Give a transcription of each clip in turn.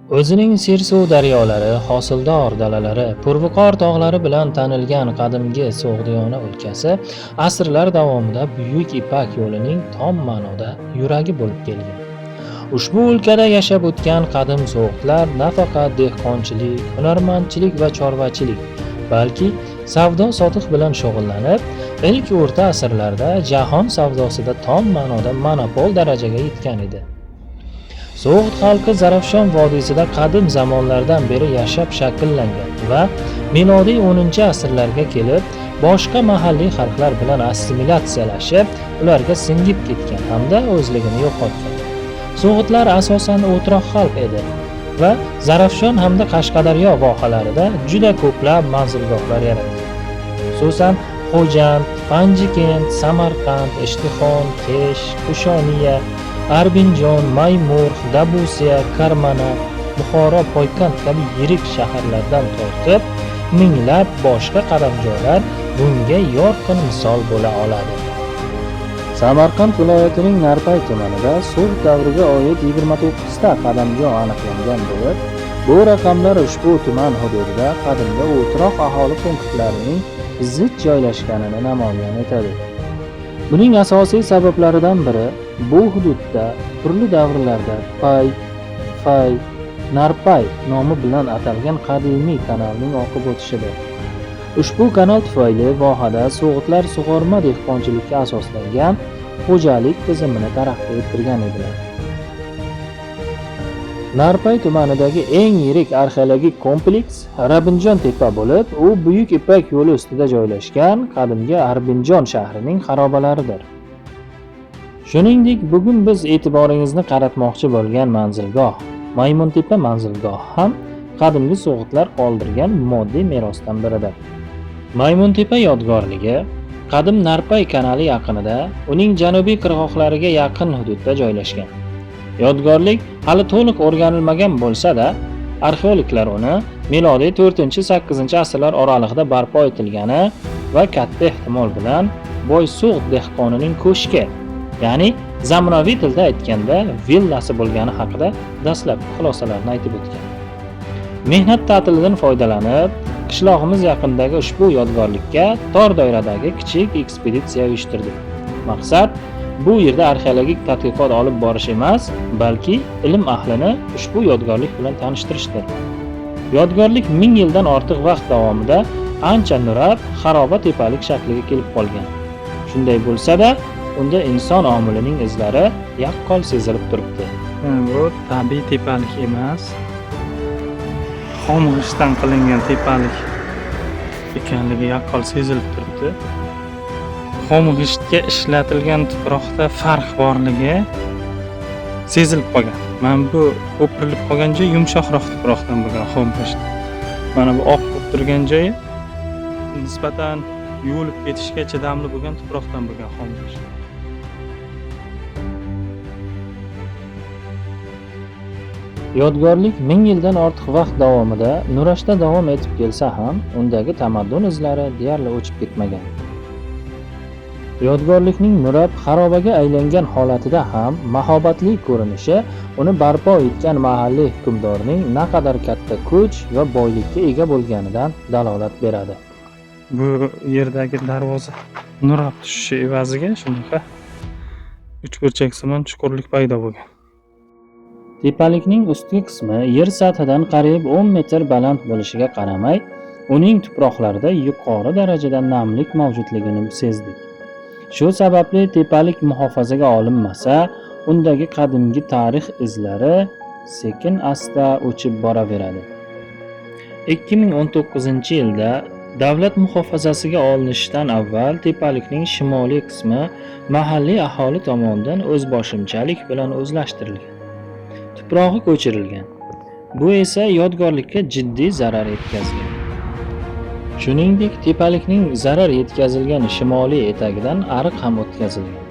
O'zining sersuv daryolari, hosildor dalalari, purviqor tog'lari bilan tanilgan qadimgi So'g'diyona o'lkasi asrlar davomida Buyuk Ipak yo'lining tom ma'noda yuragi bo'lib kelgan. Ushbu o'lkada yashab o'tgan qadim so'g'dlar nafaqat dehqonchilik, hunarmandchilik va chorvachilik, balki savdo-sotiq bilan shug'ullanib, ilk o'rta asrlarda jahon savdosida tom ma'noda monopol darajaga yetgan edi. So'g'd xalqi Zarafshon vodiysida qadim zamonlardan beri yashab shakllangan va milodiy 10-asrlarga kelib, boshqa mahalliy xalqlar bilan assimilyatsiyalashib, ularga singib ketgan hamda o'zligini yo'qotgan. So'g'dlar asosan o'troq xalq edi va Zarafshon hamda Qashqadaryo vohalarida juda ko'plab manzilgohlar yaratgan. Xususan, Xo'jand, Panjikent, Samarqand, Ishtixon, Kesh, Kushoniya, Arbinjon, Maymurg', Dabusiya, Karmana, Buxoro, Poykand kabi yirik shaharlardan tortib, minglab boshqa qadamjolar bunga yorqin misol bo'la oladi. Samarqand viloyatining Narpay tumanida So'g'd davriga oid 29 ta qadamjo aniqlangan bo'lib, bu raqamlar ushbu tuman hududida qadimgi o'troq aholi punktlarining zid joylashganini namoyon etadi. Buning asosiy sabablaridan biri bu hududda turli davrlarda Pay, Fay, Narpay nomi bilan atalgan qadimiy kanalning oqib o'tishidir. Ushbu kanal tufayli vohada So'g'dlar sug'orma dehqonchilikka asoslangan xo'jalik tizimini taraqqiy ettirgan edilar. Narpay tumanidagi eng yirik arxeologik kompleks Rabinjon tepa bo'lib, u Buyuk Ipak yo'li ustida joylashgan qadimgi Arbinjon shahrining xarobalaridir. Shuningdek, bugun biz e'tiboringizni qaratmoqchi bo'lgan manzilgoh, Maymuntepa manzilgohi ham qadimgi So'g'dlar qoldirgan moddiy merosdan biridir. Maymuntepa yodgorligi qadim Narpay kanali yaqinida, uning janubiy qirg'oqlariga yaqin hududda joylashgan. Yodgorlik hali to'liq o'rganilmagan bo'lsa-da, arxeologlar uni milodiy 4-8-asrlar oralig'ida barpo etilgani va katta ehtimol bilan Boyso'g'd dehqonining ko'shki, ya'ni zamonaviy tilda aytganda villasi bo'lgani haqida dastlabki xulosalarni aytib o'tgan. Mehnat ta'tilidan foydalanib, qishlog'imiz yaqinidagi ushbu yodgorlikka tor doiradagi kichik ekspeditsiya uyushtirdik. Maqsad bu yerda arxeologik tadqiqot olib borish emas, balki ilm ahlini ushbu yodgorlik bilan tanishtirishdir. Yodgorlik 1000 yildan ortiq vaqt davomida ancha nurab, xaroba tepalik shakliga kelib qolgan. Shunday bo'lsa-da, unda inson omilining izlari yaqqol sezilib turibdi. Bu tabiiy tepalik emas, xom g'ishtdan qilingan tepalik ekanligi yaqqol sezilib turibdi. Xom g'ishtga ishlatilgan tuproqda farq borligi sezilib qolgan. Mana bu o'pirilib qolgan joy yumshoqroq tuproqdan bo'lgan xom g'isht. Mana bu oq bo'lib turgan joyi nisbatan yuvilib ketishga chidamli bo'lgan tuproqdan bo'lgan xom g'isht. Yodgorlik 1000 yildan ortiq vaqt davomida nurashda davom etib kelsa ham, undagi tamaddun izlari deyarli o'chib ketmagan. Yodgorlikning nurab xarobaga aylangan holatida ham mahobatli ko'rinishi uni barpo etgan mahalliy hukmdorning naqadar katta kuch va boylikka ega bo'lganidan dalolat beradi. Bu yerdagi darvoza nurab tushishi evaziga shunaqa uchburchaksimon chuqurlik paydo bo'lgan. Tepalikning ustki qismi yer sathidan qariyb 10 metr baland bo'lishiga qaramay, uning tuproqlarida yuqori darajada namlik mavjudligini sezdik. Shu sababli tepalik muhofazaga olinmasa, undagi qadimgi tarix izlari sekin-asta o'chib boraveradi. 2019-yilda davlat muhofazasiga olinishidan avval tepalikning shimoliy qismi mahalliy aholi tomonidan o'zboshimchalik bilan o'zlashtirilgan. Tuprog'i ko'chirilgan. Bu esa yodgorlikka jiddiy zarar yetkazgan. Shuningdek, tepalikning zarar yetkazilgan shimoliy etagidan ariq ham o'tkazilgan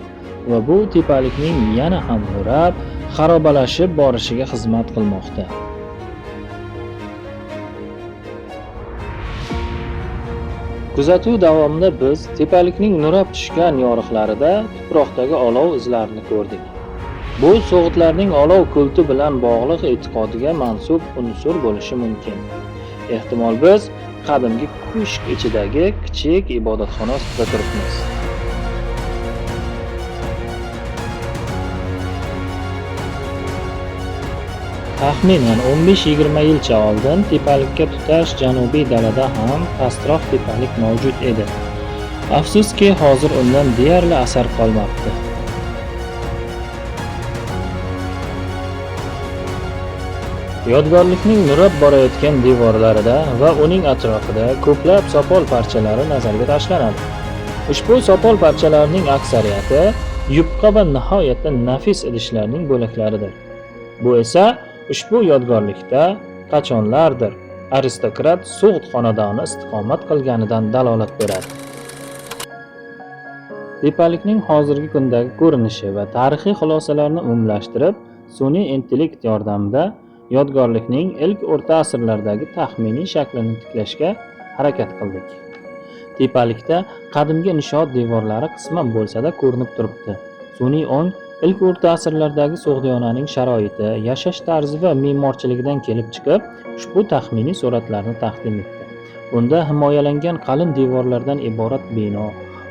va bu tepalikning yana ham nurab, xarobalashib borishiga xizmat qilmoqda. Kuzatuv davomida biz tepalikning nurab tushgan yoriqlarida tuproqdagi olov izlarini ko'rdik. Bu so'g'itlarning olov kulti bilan bog'liq e'tiqodiga mansub unsur bo'lishi mumkin. Ehtimol biz qadimgi ko'shk ichidagi kichik ibodatxona ustida turibmiz. Taxminan 15-20 yilcha oldin tepalikka tutash janubiy dalada ham pastroq tepalik mavjud edi. Afsuski, hozir undan deyarli asar qolmabdi. Yodgorlikning nurab borayotgan devorlarida va uning atrofida ko'plab sopol parchalari nazarga tashlanadi. Ushbu sopol parchalarning aksariyati yupqa va nihoyatda nafis idishlarning bo'laklaridir. Bu esa ushbu yodgorlikda qachonlardir aristokrat So'g'd xonadoni istiqomat qilganidan dalolat beradi. Tepalikning hozirgi kundagi ko'rinishi va tarixiy xulosalarni umumlashtirib, sun'iy intellekt yordamida yodgorlikning ilk o'rta asrlardagi taxminiy shaklini tiklashga harakat qildik. Tepalikda qadimgi inshoot devorlari qisman bo'lsa-da ko'rinib turibdi. Sun'iy ong ilk o'rta asrlardagi So'g'diyonaning sharoiti, yashash tarzi va me'morchiligidan kelib chiqib, ushbu taxminiy suratlarni taqdim etdi. Bunda himoyalangan qalin devorlardan iborat bino,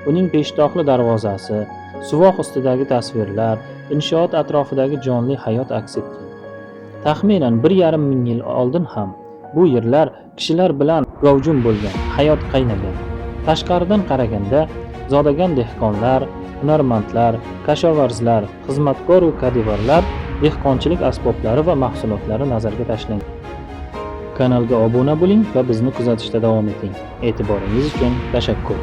uning peshtoqli darvozasi, suvoq ustidagi tasvirlar, inshoot atrofidagi jonli hayot aks etgan. Taxminan 1,5 ming yil oldin ham bu yerlar kishilar bilan gavjum bo'lgan, hayot qaynagan. Tashqaridan qaraganda zodagon dehqonlar, hunarmandlar, kashovarzlar, xizmatkor va kadivarlar dehqonchilik asboblari va mahsulotlari nazarga tashlangan. Kanalga obuna bo'ling va bizni kuzatishda davom eting. E'tiboringiz uchun tashakkur.